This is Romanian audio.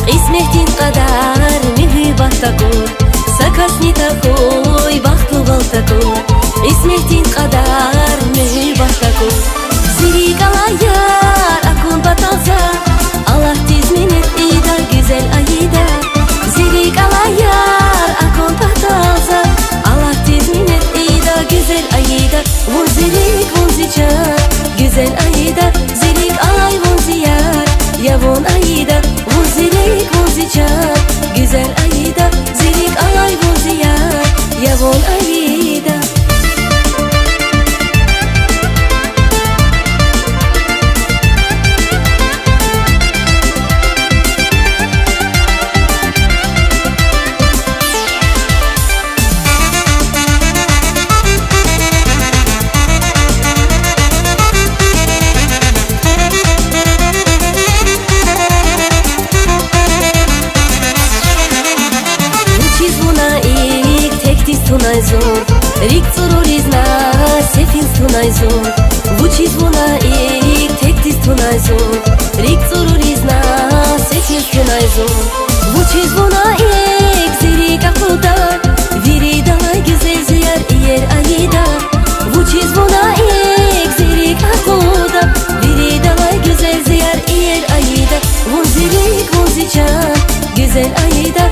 Qismetin qadar mehibatakor Sakasnitakoy baxtlu baltakor Qismetin qadar mehibatakor Ziri qalayar akun batalsa Allah tizminit ida güzel ayida Ziri qalayar akun batalsa Allah tizminit ida güzel ayida Vun zirik vun zichar güzel ayida Zirik alay vun ziyar Yavun ayida vun zirik vun zichar güzel ayida Zirik alay vun ziyar Yavun ayida Tunay zor, rik zororizna, sefil tunay zor Vuchiz vuna ik, tektiz tunay zor Rik zororizna, sefil tunay zor Vuchiz vuna ik, zirik akluda Viri dalay güzel ziyar iyer ayida Vuchiz vuna ik, zirik akluda Viri dalay güzel ziyar iyer ayida Vun zirik vun zichar, güzel ayida